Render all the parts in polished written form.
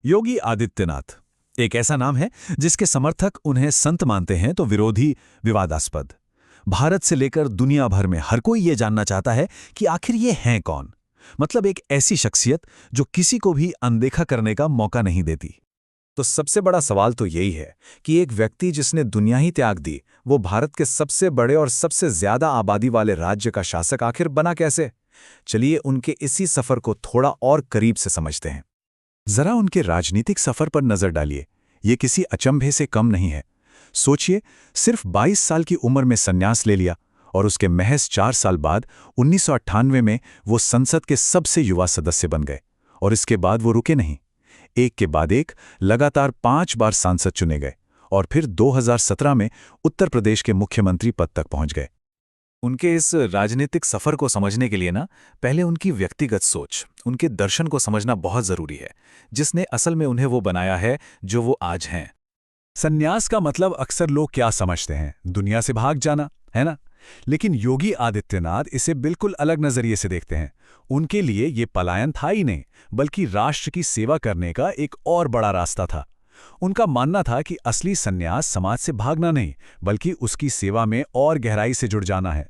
योगी आदित्यनाथ एक ऐसा नाम है जिसके समर्थक उन्हें संत मानते हैं तो विरोधी विवादास्पद। भारत से लेकर दुनिया भर में हर कोई ये जानना चाहता है कि आखिर ये हैं कौन। मतलब एक ऐसी शख्सियत जो किसी को भी अनदेखा करने का मौका नहीं देती। तो सबसे बड़ा सवाल तो यही है कि एक व्यक्ति जिसने दुनिया ही त्याग दी, वो भारत के सबसे बड़े और सबसे ज्यादा आबादी वाले राज्य का शासक आखिर बना कैसे। चलिए उनके इसी सफर को थोड़ा और करीब से समझते हैं। जरा उनके राजनीतिक सफर पर नजर डालिए। ये किसी अचंभे से कम नहीं है। सोचिए, सिर्फ 22 साल की उम्र में संन्यास ले लिया और उसके महज 4 साल बाद 1998 में वो संसद के सबसे युवा सदस्य बन गए। और इसके बाद वो रुके नहीं, एक के बाद एक लगातार 5 बार सांसद चुने गए और फिर 2017 में उत्तर प्रदेश के मुख्यमंत्री पद तक पहुंच गए। उनके इस राजनीतिक सफर को समझने के लिए पहले उनकी व्यक्तिगत सोच, उनके दर्शन को समझना बहुत जरूरी है, जिसने असल में उन्हें वो बनाया है जो वो आज हैं। संन्यास का मतलब अक्सर लोग क्या समझते हैं, दुनिया से भाग जाना, है ना? लेकिन योगी आदित्यनाथ इसे बिल्कुल अलग नजरिए से देखते हैं। उनके लिए ये पलायन था ही नहीं, बल्कि राष्ट्र की सेवा करने का एक और बड़ा रास्ता था। उनका मानना था कि असली संन्यास समाज से भागना नहीं, बल्कि उसकी सेवा में और गहराई से जुड़ जाना है।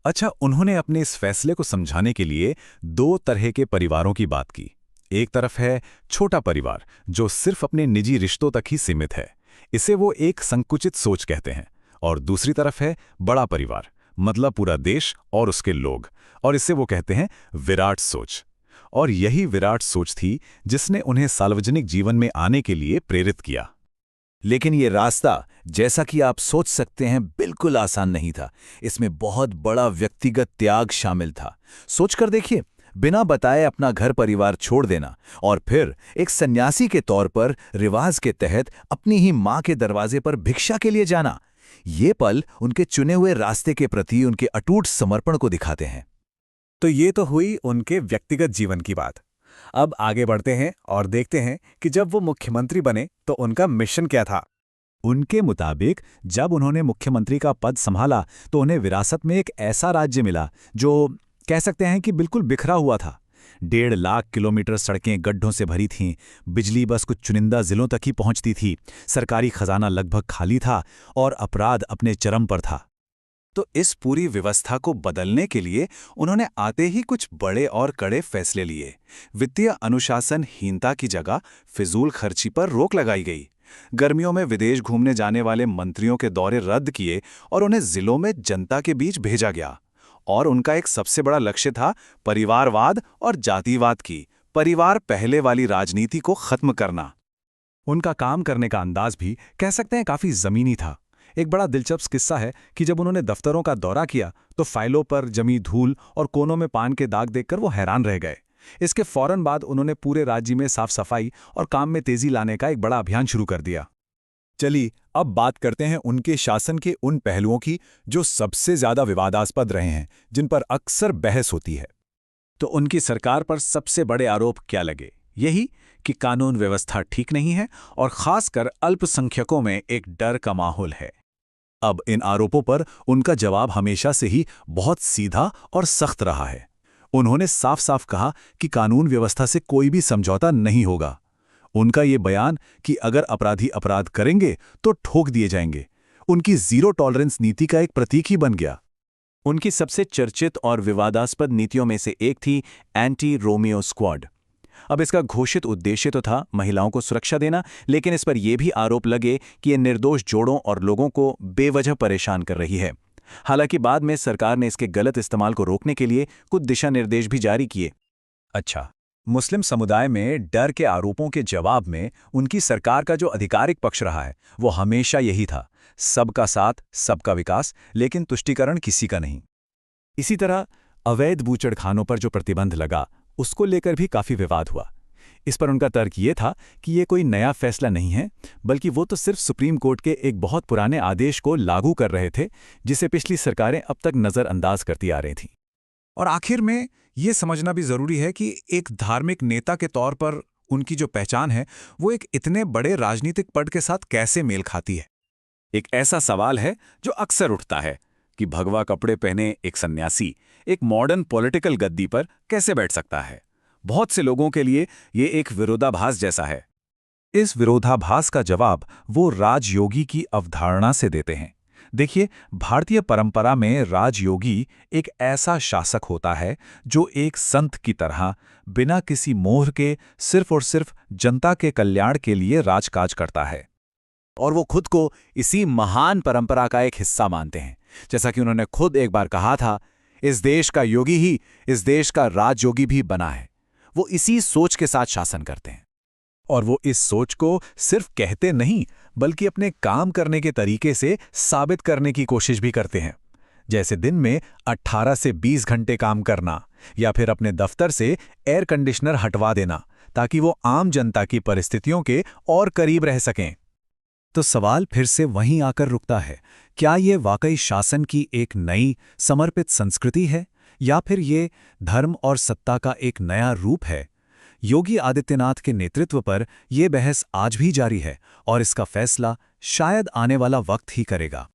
अच्छा, उन्होंने अपने इस फैसले को समझाने के लिए 2 तरह के परिवारों की बात की। एक तरफ है छोटा परिवार जो सिर्फ अपने निजी रिश्तों तक ही सीमित है, इसे वो एक संकुचित सोच कहते हैं। और दूसरी तरफ है बड़ा परिवार, मतलब पूरा देश और उसके लोग, और इसे वो कहते हैं विराट सोच। और यही विराट सोच थी जिसने उन्हें सार्वजनिक जीवन में आने के लिए प्रेरित किया। लेकिन ये रास्ता, जैसा कि आप सोच सकते हैं, बिल्कुल आसान नहीं था। इसमें बहुत बड़ा व्यक्तिगत त्याग शामिल था। सोचकर देखिए, बिना बताए अपना घर परिवार छोड़ देना और फिर एक सन्यासी के तौर पर रिवाज के तहत अपनी ही मां के दरवाजे पर भिक्षा के लिए जाना, ये पल उनके चुने हुए रास्ते के प्रति उनके अटूट समर्पण को दिखाते हैं। तो ये तो हुई उनके व्यक्तिगत जीवन की बात। अब आगे बढ़ते हैं और देखते हैं कि जब वो मुख्यमंत्री बने तो उनका मिशन क्या था। उनके मुताबिक जब उन्होंने मुख्यमंत्री का पद संभाला तो उन्हें विरासत में एक ऐसा राज्य मिला जो कह सकते हैं कि बिल्कुल बिखरा हुआ था। 1.5 लाख किलोमीटर सड़कें गड्ढों से भरी थीं, बिजली बस कुछ चुनिंदा जिलों तक ही पहुंचती थी, सरकारी खजाना लगभग खाली था और अपराध अपने चरम पर था। तो इस पूरी व्यवस्था को बदलने के लिए उन्होंने आते ही कुछ बड़े और कड़े फैसले लिए। वित्तीय अनुशासनहीनता की जगह फिजूल खर्ची पर रोक लगाई गई। गर्मियों में विदेश घूमने जाने वाले मंत्रियों के दौरे रद्द किए और उन्हें जिलों में जनता के बीच भेजा गया। और उनका एक सबसे बड़ा लक्ष्य था परिवारवाद और जातिवाद की परिवार पहले वाली राजनीति को खत्म करना। उनका काम करने का अंदाज भी कह सकते हैं काफी जमीनी था। एक बड़ा दिलचस्प किस्सा है कि जब उन्होंने दफ्तरों का दौरा किया तो फाइलों पर जमी धूल और कोनों में पान के दाग देखकर वो हैरान रह गए। इसके फौरन बाद उन्होंने पूरे राज्य में साफ सफाई और काम में तेजी लाने का एक बड़ा अभियान शुरू कर दिया। चलिए अब बात करते हैं उनके शासन के उन पहलुओं की जो सबसे ज्यादा विवादास्पद रहे हैं, जिन पर अक्सर बहस होती है। तो उनकी सरकार पर सबसे बड़े आरोप क्या लगे? यही कि कानून व्यवस्था ठीक नहीं है और खासकर अल्पसंख्यकों में एक डर का माहौल है। अब इन आरोपों पर उनका जवाब हमेशा से ही बहुत सीधा और सख्त रहा है। उन्होंने साफ साफ कहा कि कानून व्यवस्था से कोई भी समझौता नहीं होगा। उनका ये बयान कि अगर अपराधी अपराध करेंगे तो ठोक दिए जाएंगे, उनकी जीरो टॉलरेंस नीति का एक प्रतीक ही बन गया। उनकी सबसे चर्चित और विवादास्पद नीतियों में से एक थी एंटी रोमियो स्क्वाड। अब इसका घोषित उद्देश्य तो था महिलाओं को सुरक्षा देना, लेकिन इस पर यह भी आरोप लगे कि ये निर्दोष जोड़ों और लोगों को बेवजह परेशान कर रही है। हालांकि बाद में सरकार ने इसके गलत इस्तेमाल को रोकने के लिए कुछ दिशा निर्देश भी जारी किए। अच्छा, मुस्लिम समुदाय में डर के आरोपों के जवाब में उनकी सरकार का जो आधिकारिक पक्ष रहा है वो हमेशा यही था, सबका साथ, सबका विकास, लेकिन तुष्टीकरण किसी का नहीं। इसी तरह अवैध बूचड़खानों पर जो प्रतिबंध लगा उसको लेकर भी काफी विवाद हुआ। इस पर उनका तर्क ये था कि ये कोई नया फैसला नहीं है, बल्कि वो तो सिर्फ सुप्रीम कोर्ट के एक बहुत पुराने आदेश को लागू कर रहे थे, जिसे पिछली सरकारें अब तक नजरअंदाज करती आ रही थीं। और आखिर में ये समझना भी जरूरी है कि एक धार्मिक नेता के तौर पर उनकी जो पहचान है वो एक इतने बड़े राजनीतिक पद के साथ कैसे मेल खाती है। एक ऐसा सवाल है जो अक्सर उठता है कि भगवा कपड़े पहने एक सन्यासी एक मॉडर्न पॉलिटिकल गद्दी पर कैसे बैठ सकता है। बहुत से लोगों के लिए ये एक विरोधाभास जैसा है। इस विरोधाभास का जवाब वो राजयोगी की अवधारणा से देते हैं। देखिए, भारतीय परंपरा में राजयोगी एक ऐसा शासक होता है जो एक संत की तरह बिना किसी मोह के सिर्फ और सिर्फ जनता के कल्याण के लिए राजकाज करता है। और वो खुद को इसी महान परंपरा का एक हिस्सा मानते हैं। जैसा कि उन्होंने खुद एक बार कहा था, इस देश का योगी ही इस देश का राजयोगी भी बना है। वो इसी सोच के साथ शासन करते हैं। और वो इस सोच को सिर्फ कहते नहीं, बल्कि अपने काम करने के तरीके से साबित करने की कोशिश भी करते हैं। जैसे दिन में 18 से 20 घंटे काम करना, या फिर अपने दफ्तर से एयर कंडीशनर हटवा देना, ताकि वो आम जनता की परिस्थितियों के और करीब रह सकें। तो सवाल फिर से वहीं आकर रुकता है, क्या ये वाकई शासन की एक नई समर्पित संस्कृति है, या फिर ये धर्म और सत्ता का एक नया रूप है? योगी आदित्यनाथ के नेतृत्व पर यह बहस आज भी जारी है, और इसका फैसला शायद आने वाला वक्त ही करेगा।